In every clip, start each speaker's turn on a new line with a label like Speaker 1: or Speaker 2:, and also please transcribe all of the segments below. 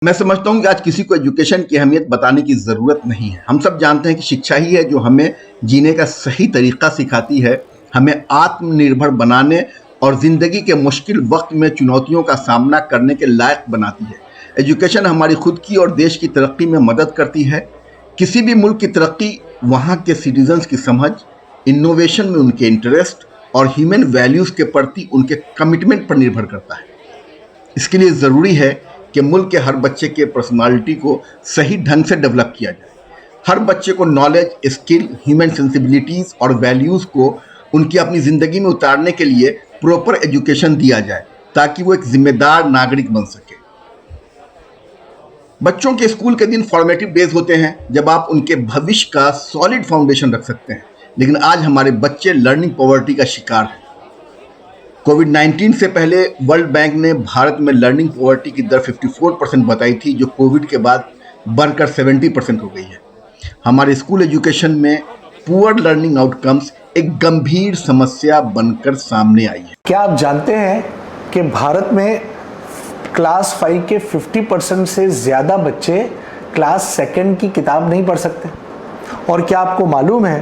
Speaker 1: मैं समझता हूँ कि आज किसी को एजुकेशन की अहमियत बताने की ज़रूरत नहीं है। हम सब जानते हैं कि शिक्षा ही है जो हमें जीने का सही तरीका सिखाती है, हमें आत्मनिर्भर बनाने और ज़िंदगी के मुश्किल वक्त में चुनौतियों का सामना करने के लायक बनाती है। एजुकेशन हमारी खुद की और देश की तरक्की में मदद करती है। किसी भी मुल्क की तरक्की वहाँ के सिटीजन्स की समझ, इनोवेशन में उनके इंटरेस्ट और ह्यूमन वैल्यूज़ के प्रति उनके कमिटमेंट पर निर्भर करता है। इसके लिए ज़रूरी है कि मुल्क के हर बच्चे के पर्सनालिटी को सही ढंग से डेवलप किया जाए। हर बच्चे को नॉलेज, स्किल, ह्यूमन सेंसिबिलिटीज़ और वैल्यूज़ को उनकी अपनी ज़िंदगी में उतारने के लिए प्रॉपर एजुकेशन दिया जाए ताकि वो एक जिम्मेदार नागरिक बन सके। बच्चों के स्कूल के दिन फॉर्मेटिव डेज होते हैं जब आप उनके भविष्य का सॉलिड फाउंडेशन रख सकते हैं, लेकिन आज हमारे बच्चे लर्निंग पॉवर्टी का शिकार हैं। कोविड-19 से पहले वर्ल्ड बैंक ने भारत में लर्निंग पॉवर्टी की दर 54% बताई थी, जो कोविड के बाद बढ़कर 70% हो गई है। हमारे स्कूल एजुकेशन में पुअर लर्निंग आउटकम्स एक गंभीर समस्या बनकर सामने आई है।
Speaker 2: क्या आप जानते हैं कि भारत में क्लास 5 के 50% से ज़्यादा बच्चे क्लास सेकंड की किताब नहीं पढ़ सकते? और क्या आपको मालूम है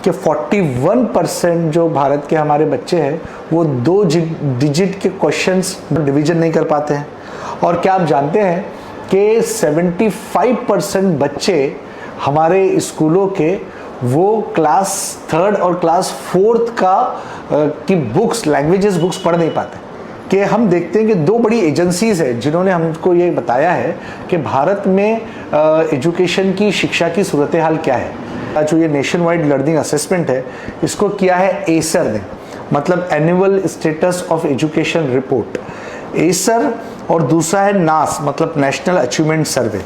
Speaker 2: कि 41% जो भारत के हमारे बच्चे हैं वो 2 डिजिट के क्वेश्चंस डिवीजन नहीं कर पाते हैं? और क्या आप जानते हैं कि 75% बच्चे हमारे स्कूलों के वो क्लास 3rd और क्लास 4th की बुक्स, लैंग्वेजेस बुक्स पढ़ नहीं पाते? कि हम देखते हैं कि 2 बड़ी एजेंसीज़ हैं जिन्होंने हमको ये बताया है कि भारत में एजुकेशन की, शिक्षा की सूरत हाल क्या है। जो ये नेशन वाइड लर्निंग असेसमेंट है, इसको किया है एसर ने, मतलब annual status of education report, Acer, और दूसरा है नास, मतलब नेशनल अचीवमेंट सर्वे।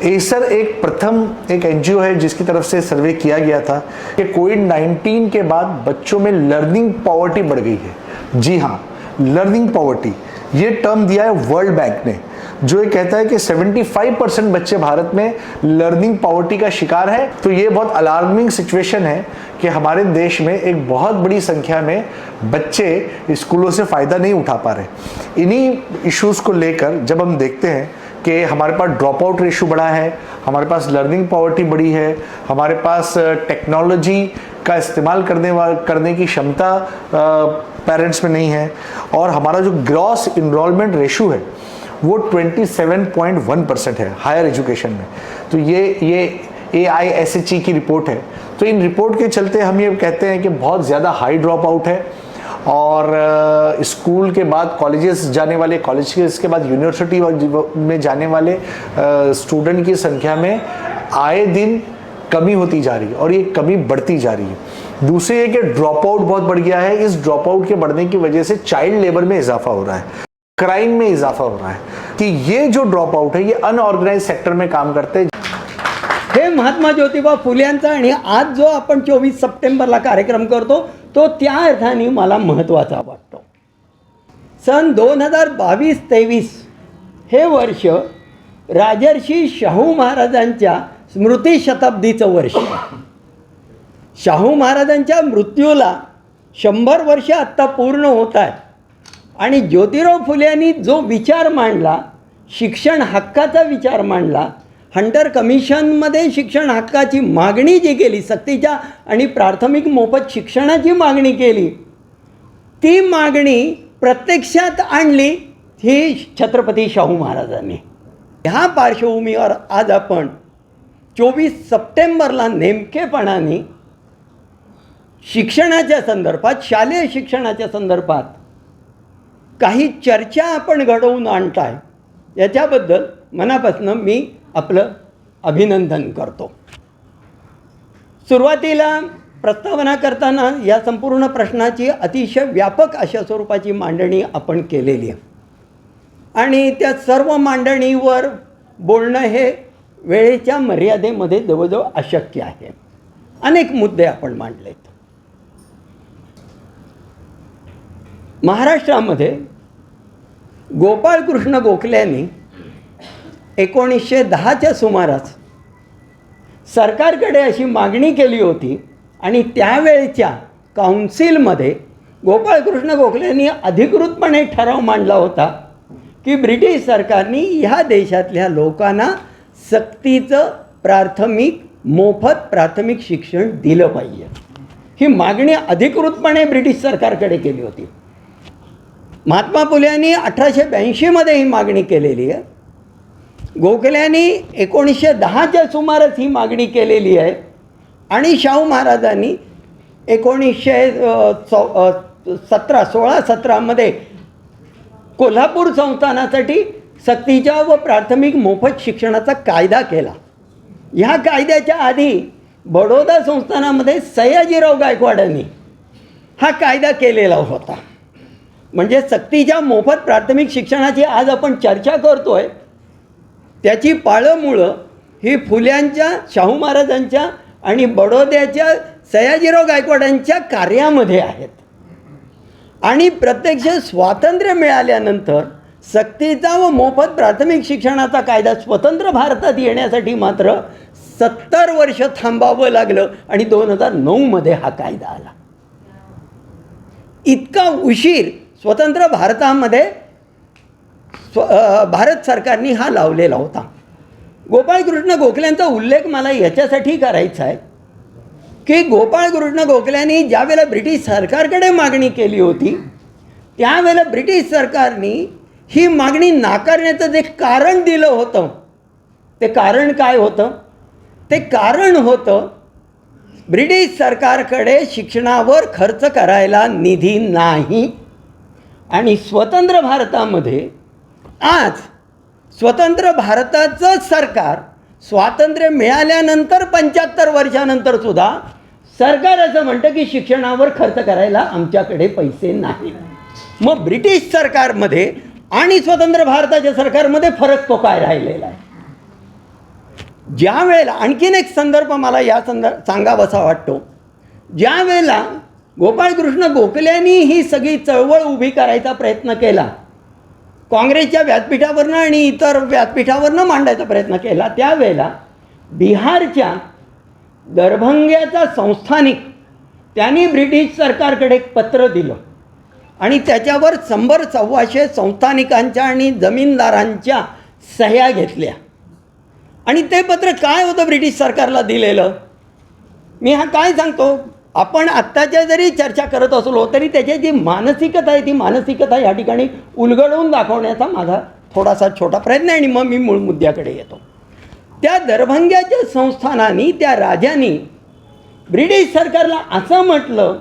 Speaker 2: एसर एक एनजीओ है जिसकी तरफ से सर्वे किया गया था कि कोविड-19 के बाद बच्चों में लर्निंग पॉवर्टी बढ़ गई है। जी हाँ, लर्निंग पॉवर्टी, ये टर्म दिया है वर्ल्ड बैंक ने, जो ये कहता है कि 75% बच्चे भारत में लर्निंग पॉवर्टी का शिकार है। तो ये बहुत अलार्मिंग सिचुएशन है कि हमारे देश में एक बहुत बड़ी संख्या में बच्चे स्कूलों से फ़ायदा नहीं उठा पा रहे। इन्हीं इश्यूज़ को लेकर जब हम देखते हैं कि हमारे पास ड्रॉप आउट रेशो बढ़ा है, हमारे पास लर्निंग पॉवर्टी बढ़ी है, हमारे पास टेक्नोलॉजी का इस्तेमाल करने की क्षमता पेरेंट्स में नहीं है, और हमारा जो ग्रॉस इनरोलमेंट रेशो है वो 27.1% है हायर एजुकेशन में। तो ये AISHE की रिपोर्ट है। तो इन रिपोर्ट के चलते हम ये कहते हैं कि बहुत ज़्यादा हाई ड्रॉप आउट है, और स्कूल के बाद कॉलेजेस जाने वाले, कॉलेज के बाद यूनिवर्सिटी में जाने वाले स्टूडेंट की संख्या में आए दिन कमी होती जा रही है, और ये कमी बढ़ती जा रही है। दूसरी है कि ड्रॉप आउट बहुत बढ़ गया है। इस ड्रॉप आउट के बढ़ने की वजह से चाइल्ड लेबर में इजाफा हो रहा है, क्राइम में इजाफा हो रहा है, कि ये जो ड्रॉप आउट है ये अनऑर्गनाइज सेक्टर में काम करते हैं।
Speaker 3: हे महात्मा ज्योतिबा फुल्यांचा आणि आज जो आपण 24 सप्टेंबरला कार्यक्रम करतो तो त्या अर्थाने मला महत्त्वाचा वाटतो। सन 2022-23 हे वर्ष राजर्षी शाहू महाराजांच्या स्मृती शताब्दीचं वर्ष आहे। शाहू महाराजांच्या मृत्यूला 100 वर्ष आत्ता पूर्ण होत आहे, आणि ज्योतिराव फुले यांनी जो विचार मांडला, शिक्षण हक्काचा विचार मांडला, हंटर कमिशनमध्ये शिक्षण हक्काची मागणी जी केली, सक्तीच्या आणि प्राथमिक मोफत शिक्षणाची मागणी केली, ती मागणी प्रत्यक्षात आणली ही छत्रपती शाहू महाराजांनी। ह्या पार्श्वभूमीवर आज आपण 24 सप्टेंबरला नेमकेपणाने शिक्षणाच्या संदर्भात, शालेय शिक्षणाच्या संदर्भात काही चर्चा आपण घडवून आणताय, याच्याबद्दल मनापासून मी आपलं अभिनंदन करतो। सुरुवातीला प्रस्तावना करताना या संपूर्ण प्रश्नाची अतिशय व्यापक अशा स्वरूपाची मांडणी आपण केलेली आहे, आणि त्या सर्व मांडणीवर बोलणं हे वेळेच्या मर्यादेमध्ये जवळजवळ अशक्य आहे। अनेक मुद्दे आपण मांडलेत। महाराष्ट्रामध्ये गोपाळकृष्ण गोखले यांनी 1910च्या सुमारास सरकारकडे अशी मागणी केली होती, आणि त्यावेळच्या काउन्सिलमध्ये गोपाळकृष्ण गोखले यांनी अधिकृतपणे ठराव मांडला होता की ब्रिटिश सरकारने ह्या देशातल्या लोकांना सक्तीचं प्राथमिक मोफत प्राथमिक शिक्षण दिलं पाहिजे. ही मागणी अधिकृतपणे ब्रिटिश सरकारकडे केली होती. महात्मा फुल्यांनी 1882मध्ये ही मागणी केलेली आहे. गोखल्यांनी 1910च्या सुमारास ही मागणी केलेली आहे आणि शाहू महाराजांनी 1617मध्ये कोल्हापूर संस्थानासाठी सक्तीच्या व प्राथमिक मोफत शिक्षणाचा कायदा केला. ह्या कायद्याच्या आधी बडोदा संस्थानामध्ये सयाजीराव गायकवाडांनी हा कायदा केलेला होता. म्हणजे सक्तीच्या मोफत प्राथमिक शिक्षणाची आज आपण चर्चा करतोय त्याची पाळंमुळं ही फुल्यांच्या, शाहू महाराजांच्या आणि बडोद्याच्या सयाजीराव गायकवाडांच्या कार्यामध्ये आहेत. आणि प्रत्यक्ष स्वातंत्र्य मिळाल्यानंतर सक्तीचा व मोफत प्राथमिक शिक्षणाचा कायदा स्वतंत्र भारतात येण्यासाठी मात्र 70 वर्ष थांबावं लागलं आणि 2009मध्ये हा कायदा आला. इतका उशीर स्वतंत्र भारतामध्ये भारत सरकारने हा लावलेला होता. गोपाळकृष्ण गोखल्यांचा उल्लेख मला याच्यासाठी करायचा आहे की गोपाळकृष्ण गोखल्यांनी ज्यावेळेला ब्रिटिश सरकारकडे मागणी केली होती त्यावेळेला ब्रिटिश सरकारने ही मागणी नाकारण्याचं जे कारण दिलं होतं ते कारण काय होतं? ते कारण होतं ब्रिटिश सरकारकडे शिक्षणावर खर्च करायला निधी नाही. आणि स्वतंत्र भारतामध्ये आज स्वतंत्र भारताचं सरकार स्वातंत्र्य मिळाल्यानंतर 75 वर्षानंतर सुद्धा सरकार असं म्हणतं की शिक्षणावर खर्च करायला आमच्याकडे पैसे नाही. मग ब्रिटिश सरकारमध्ये आणि स्वतंत्र भारताच्या सरकारमध्ये फरक तो काय राहिलेला आहे? ज्या वेळेला आणखीन एक संदर्भ मला या सांगावासा वाटतो. ज्या वेळेला गोपाळकृष्ण गोखल्यांनी ही सगळी चळवळ उभी करायचा प्रयत्न केला, काँग्रेसच्या व्यासपीठावरनं आणि इतर व्यासपीठावरनं मांडायचा प्रयत्न केला, त्यावेळेला बिहारच्या दरभंग्याचा संस्थानिक त्यांनी ब्रिटिश सरकारकडे एक पत्र दिलं आणि त्याच्यावर 100-125 संस्थानिकांच्या आणि जमीनदारांच्या सह्या घेतल्या. आणि ते पत्र काय होतं ब्रिटिश सरकारला दिलेलं? मी हा काय सांगतो, आपण आत्ताच्या जरी चर्चा करत असलो तरी त्याची जी मानसिकता आहे ती मानसिकता या ठिकाणी उलगडवून दाखवण्याचा माझा थोडासा छोटा प्रयत्न आहे आणि मग मी मूळ मुद्द्याकडे येतो. त्या दरभंग्याच्या संस्थानाने त्या राजांनी ब्रिटिश सरकारला असं म्हटलं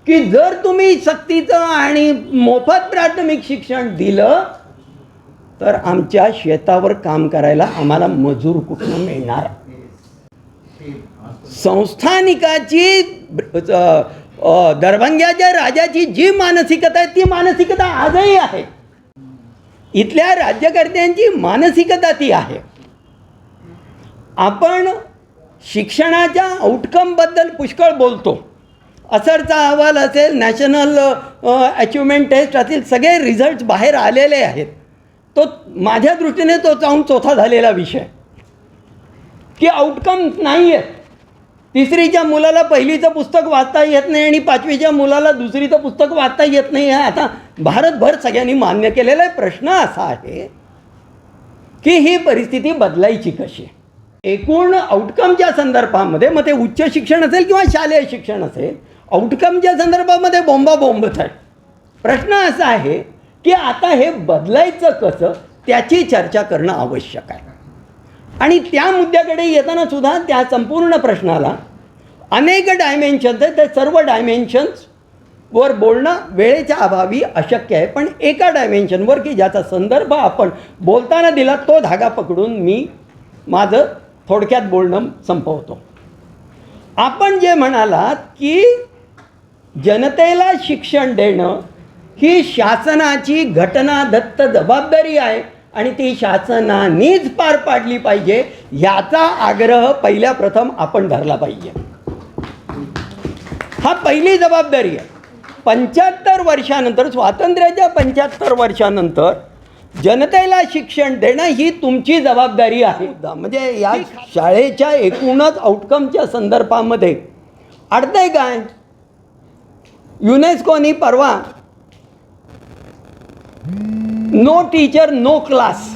Speaker 3: की जर तुम्ही सक्तीचं आणि मोफत प्राथमिक शिक्षण दिलं तर आमच्या शेतावर काम करायला आम्हाला मजूर कुठून मिळणार? संस्थानिकाची दरभंग्याच्या राजाची जी मानसिकता आहे ती मानसिकता आजही आहे. इथल्या राज्यकर्त्यांची मानसिकता ती आहे. आपण शिक्षणाच्या आउटकमबद्दल पुष्कळ बोलतो. असरचा अहवाल असेल, नॅशनल अचिव्हमेंट टेस्ट असेल, सगळे रिझल्ट्स बाहेर आलेले आहेत. तो माझ्या दृष्टीने तो जाऊन चौथा झालेला विषय की आउटकम नाही आहेत. 3रीच्या मुलाला 1लीचं पुस्तक वाचता येत नाही आणि 5वीच्या मुलाला 2रीचं पुस्तक वाचता येत नाही आहे. आता भारतभर सगळ्यांनी मान्य केलेला आहे. प्रश्न असा आहे की ही परिस्थिती बदलायची कशी? एकूण आउटकमच्या संदर्भामध्ये, मग ते उच्च शिक्षण असेल किंवा शालेय शिक्षण असेल, आउटकमच्या संदर्भामध्ये बोंबाबोंबच आहे. प्रश्न असा आहे की आता हे बदलायचं कसं त्याची चर्चा करणं आवश्यक आहे. आणि त्या मुद्द्याकडे येताना सुद्धा त्या संपूर्ण प्रश्नाला अनेक डायमेन्शन्स आहेत. त्या सर्व डायमेन्शन्सवर बोलणं वेळेच्या अभावी अशक्य आहे. पण एका डायमेन्शनवर की ज्याचा संदर्भ आपण बोलताना दिला तो धागा पकडून मी माझं थोडक्यात बोलणं संपवतो. आपण जे म्हणालात की जनतेला शिक्षण देणं ही शासनाची घटनादत्त जबाबदारी आहे आणि ती शासनानेच पार पाडली पाहिजे, याचा आग्रह पहिल्या प्रथम आपण धरला पाहिजे. हा पहिली जबाबदारी आहे. 75 वर्षानंतर, स्वातंत्र्याच्या 75 वर्षानंतर जनतेला शिक्षण देणं ही तुमची जबाबदारी आहे. म्हणजे या शाळेच्या एकूणच आउटकमच्या संदर्भामध्ये अडतंय काय? युनेस्कोनी परवा नो टीचर नो क्लास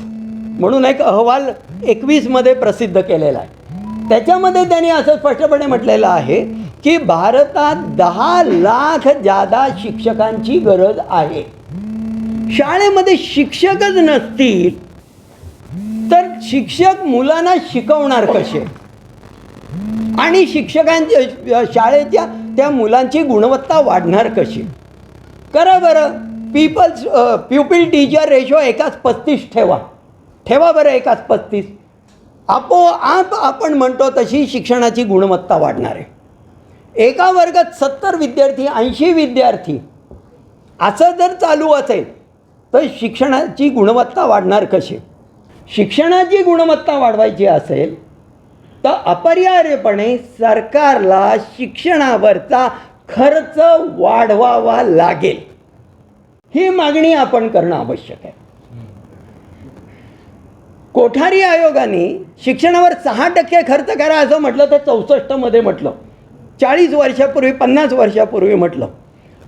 Speaker 3: म्हणून एक अहवाल 21मध्ये प्रसिद्ध केलेला आहे. त्याच्यामध्ये त्यांनी असं स्पष्टपणे म्हटलेलं आहे की भारतात 10 लाख जादा शिक्षकांची गरज आहे. शाळेमध्ये शिक्षकच नसतील तर शिक्षक मुलांना शिकवणार कसे आणि शिक्षकांच्या शाळेच्या त्या मुलांची गुणवत्ता वाढणार कशी? करा बरं, प्युपिल टीचर रेशो 1:35 ठेवा बरं 1:35. आपोआप आपण म्हणतो तशी शिक्षणाची गुणवत्ता वाढणार आहे. एका वर्गात 70 विद्यार्थी 80 विद्यार्थी असं जर चालू असेल तर शिक्षणाची गुणवत्ता वाढणार कशी? शिक्षणाची गुणवत्ता वाढवायची असेल तर अपरिहार्यपणे सरकारला शिक्षणावरचा खर्च वाढवावा लागेल. ही मागणी आपण करणं आवश्यक आहे. कोठारी आयोगाने शिक्षणावर 6% खर्च करा असं म्हटलं तर 64मध्ये म्हटलं, 40 वर्षापूर्वी 50 वर्षापूर्वी म्हटलं.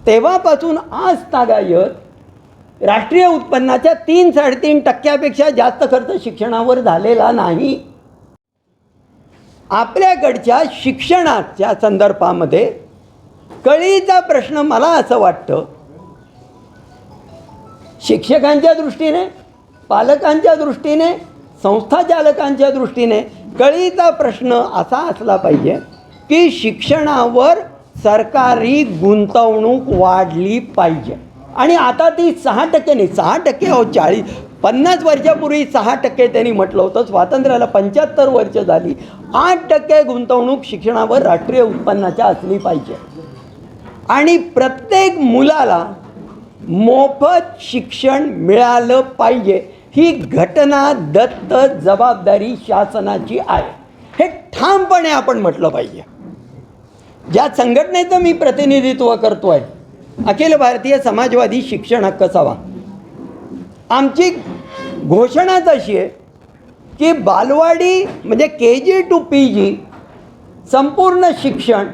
Speaker 3: तेव्हापासून आज तागायत राष्ट्रीय उत्पन्नाच्या 3-3.5% जास्त खर्च शिक्षणावर झालेला नाही. आपल्याकडच्या शिक्षणाच्या संदर्भामध्ये कळीचा प्रश्न मला असं वाटतं, शिक्षकांच्या दृष्टीने, पालकांच्या दृष्टीने, संस्थाचालकांच्या दृष्टीने कळीचा प्रश्न असा असला पाहिजे की शिक्षणावर सरकारी गुंतवणूक वाढली पाहिजे. आणि आता ती 6% नाही, 6% हो 50 वर्षापूर्वी 6% त्यांनी म्हटलं होतं. स्वातंत्र्याला 75 वर्ष झाली. 8% गुंतवणूक शिक्षणावर राष्ट्रीय उत्पन्नाच्या असली पाहिजे. आणि प्रत्येक मुलाला मोफत शिक्षण मिळालं पाहिजे ही घटना दत्त जबाबदारी शासनाची आहे. हे ठामपणे आपण म्हटलं पाहिजे. ज्या संघटनेचं मी प्रतिनिधित्व करतो आहे, अखिल भारतीय समाजवादी शिक्षण हक्क सभा, आमची घोषणाच अशी आहे की बालवाडी म्हणजे KG to PG संपूर्ण शिक्षण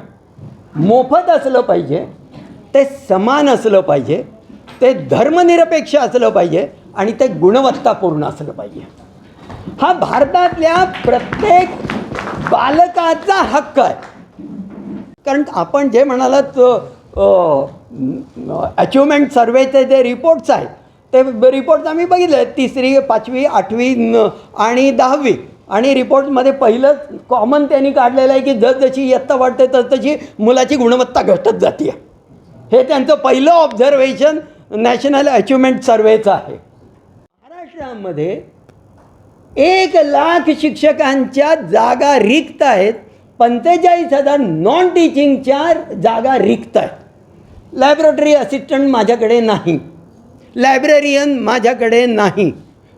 Speaker 3: मोफत असलं पाहिजे, ते समान असलं पाहिजे, ते धर्मनिरपेक्ष असलं पाहिजे आणि ते गुणवत्तापूर्ण असलं पाहिजे. हा भारतातल्या प्रत्येक बालकाचा हक्क आहे. कारण आपण जे म्हणालात अचिव्हमेंट सर्वेचे जे रिपोर्ट्स आहेत ते रिपोर्ट्स आम्ही बघितले, 3री 5वी 8वी आणि 10वी. आणि रिपोर्ट्समध्ये पहिलं कॉमन त्यांनी काढलेलं आहे की जसजशी इयत्ता वाढते तसतशी मुलाची गुणवत्ता घटत जाते. हे त्यांचं पहिलं ऑब्झर्वेशन नॅशनल अचिव्हमेंट सर्वेचं आहे. महाराष्ट्रामध्ये 1 लाख शिक्षकांच्या जागा रिक्त आहेत, 45,000 नॉन टीचिंगच्या जागा रिक्त आहेत. लॅबोरेटरी असिस्टंट माझ्याकडे नाही, लायब्ररियन माझ्याकडे नाही,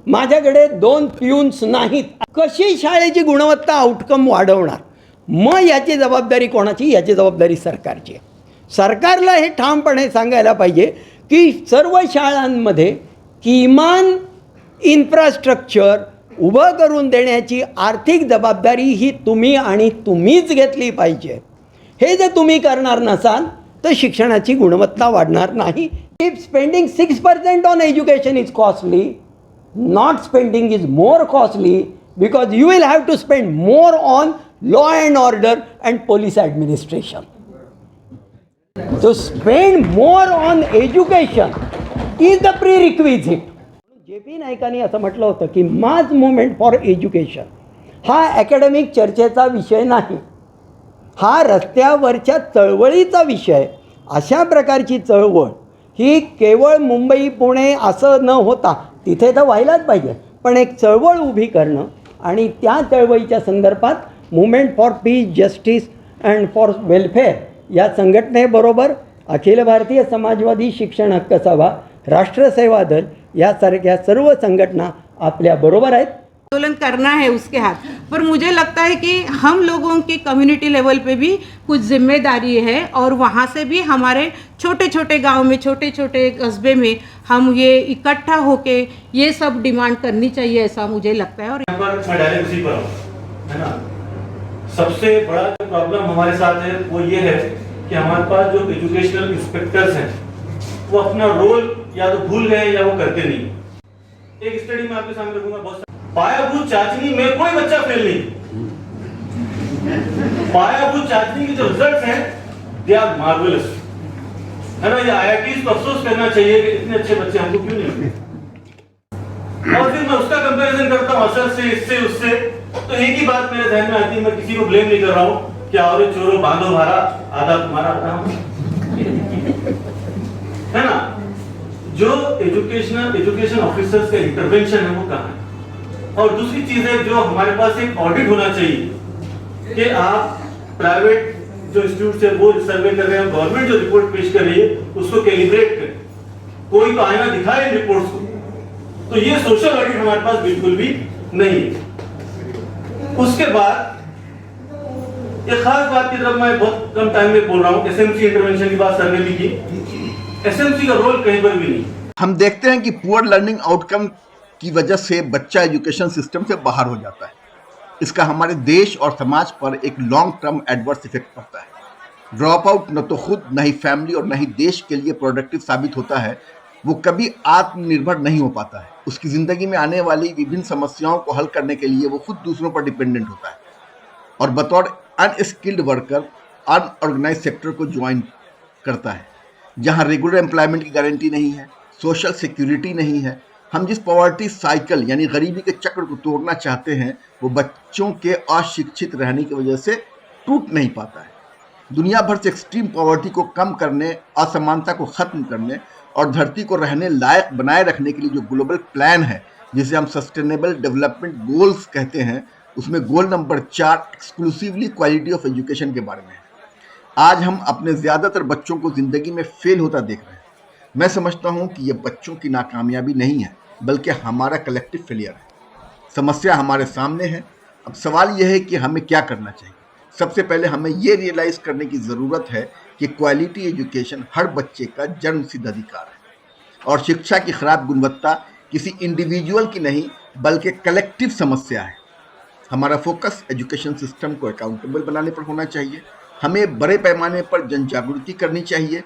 Speaker 3: माझ्याकडे 2 प्यून्स नाहीत. कशी शाळेची गुणवत्ता आउटकम वाढवणार? मग याची जबाबदारी कोणाची? याची जबाबदारी सरकारची आहे. सरकारला हे ठामपणे सांगायला पाहिजे की सर्व शाळांमध्ये किमान इन्फ्रास्ट्रक्चर उभं करून देण्याची आर्थिक जबाबदारी ही तुम्ही आणि तुम्हीच घेतली पाहिजे. हे जर तुम्ही करणार नसाल तर शिक्षणाची गुणवत्ता वाढणार नाही. If spending 6% on education is costly, not spending is more costly because you will have to spend more on law and order and police administration. To spend more on education is the prerequisite. JP नाईकांनी असं म्हटलं होतं की मास movement for education हा academic चर्चेचा विषय नाही, हा रस्त्यावरच्या चळवळीचा विषय. अशा प्रकारची चळवळ ही केवळ मुंबई पुणे असं न होता तिथे तर व्हायलाच पाहिजे, पण एक चळवळ उभी करणं आणि त्या चळवळीच्या संदर्भात movement for piece, justice and for welfare या संघटनेबरोबर अखिल भारतीय समाजवादी शिक्षण हक्क सभा, राष्ट्रसेवा दल यासारख्या सर्व संघटना आपल्या बरोबर आहेत.
Speaker 4: आंदोलन करना है उसके हाथ पर मुझे लगता है कि हम लोगों की कम्युनिटी लेवल पे भी कुछ जिम्मेदारी है और वहाँ से भी हमारे छोटे छोटे गांव में, छोटे छोटे कस्बे में हम ये इकट्ठा होके ये सब डिमांड करनी चाहिए, ऐसा मुझे लगता है. और
Speaker 5: यहाँ पर मैं डायरेक्ट उसी पर हूँ, है ना. सबसे बड़ा प्रॉब्लम हमारे साथ है वो ये है कि हमारे पास जो एजुकेशनल इंस्पेक्टर्स हैं वो अपना रोल या तो भूल गए या वो करते नहीं. एक स्टडी में आपके सामने रखूंगा, बहुत पायाभूत चाचनी में कोई बच्चा फेल नहीं। पायाभूत चाचनी के जो रिजल्ट्स हैं दे आर मार्वेलस, है ना। ये आईआईटीज को अफसोस करना चाहिए कि इतने अच्छे बच्चे हमको क्यों नहीं मिलते। और फिर मैं उसका कंपैरिजन करता हूं असर से, इससे उससे, तो एक ही बात मेरे ध्यान में आती है, मैं किसी को ब्लेम नहीं कर रहा हूं कि आओ चोरों बांधो भारा आधा तुम्हारा बताओ, है ना। जो एजुकेशन ऑफिसर्स का इंटरवेंशन है वो कहाँ है। और दूसरी चीज है जो हमारे पास एक ऑडिट होना चाहिए कि आप प्राइवेट जो इंस्टीट्यूट से वो सर्वे कर रहे हैं, गवर्नमेंट जो रिपोर्ट पेश कर रही है उसको कैलिब्रेट करें, कोई तो आईना दिखाए रिपोर्ट्स को। तो ये सोशल ऑडिट हमारे पास बिल्कुल भी नहीं है। उसके बाद एक खास बात की तरफ मैं बहुत कम टाइम में बोल रहा हूं, एसएमसी इंटरवेंशन की बात सर ने भी की। एसएमसी का रोल कहीं पर भी नहीं।
Speaker 1: हम देखते हैं कि पुअर लर्निंग आउटकम की वजह से बच्चा एजुकेशन सिस्टम से बाहर हो जाता है। इसका हमारे देश और समाज पर एक लॉन्ग टर्म एडवर्स इफेक्ट पड़ता है। ड्रॉप आउट न तो खुद, न ही फैमिली और न ही देश के लिए प्रोडक्टिव साबित होता है। वो कभी आत्मनिर्भर नहीं हो पाता है। उसकी ज़िंदगी में आने वाली विभिन्न समस्याओं को हल करने के लिए वो खुद दूसरों पर डिपेंडेंट होता है और बतौर अनस्किल्ड वर्कर अनऑर्गेनाइज सेक्टर को ज्वाइन करता है, जहां रेगुलर एम्प्लॉयमेंट की गारंटी नहीं है, सोशल सिक्योरिटी नहीं है। हम जिस पॉवर्टी साइकिल यानी गरीबी के चक्र को तोड़ना चाहते हैं वो बच्चों के अशिक्षित रहने की वजह से टूट नहीं पाता है। दुनिया भर से एक्सट्रीम पॉवर्टी को कम करने, असमानता को खत्म करने और धरती को रहने लायक बनाए रखने के लिए जो ग्लोबल प्लान है, जिसे हम सस्टेनेबल डेवलपमेंट गोल्स कहते हैं, उसमें goal number 4 exclusively quality of education के बारे में है। आज हम अपने ज़्यादातर बच्चों को ज़िंदगी में फेल होता देख रहे हैं। मैं समझता हूं कि ये बच्चों की नाकामयाबी नहीं है बल्कि हमारा कलेक्टिव फेलियर है। समस्या हमारे सामने है। अब सवाल यह है कि हमें क्या करना चाहिए। सबसे पहले हमें ये रियलाइज़ करने की ज़रूरत है कि क्वालिटी एजुकेशन हर बच्चे का जन्मसिद्ध अधिकार है और शिक्षा की खराब गुणवत्ता किसी इंडिविजुअल की नहीं बल्कि कलेक्टिव समस्या है। हमारा फोकस एजुकेशन सिस्टम को अकाउंटेबल बनाने पर होना चाहिए। हमें बड़े पैमाने पर जन जागृति करनी चाहिए।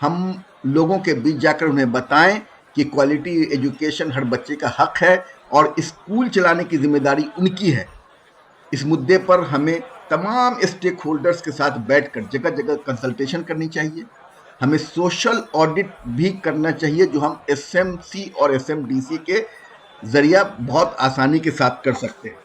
Speaker 1: हम लोगों के बीच जाकर उन्हें बताएं कि क्वालिटी एजुकेशन हर बच्चे का हक है और स्कूल चलाने की जिम्मेदारी उनकी है। इस मुद्दे पर हमें तमाम स्टेक होल्डर्स के साथ बैठकर जगह जगह कंसल्टेशन करनी चाहिए। हमें सोशल ऑडिट भी करना चाहिए जो हम एसएमसी और एसएमडीसी के जरिए बहुत आसानी के साथ कर सकते हैं।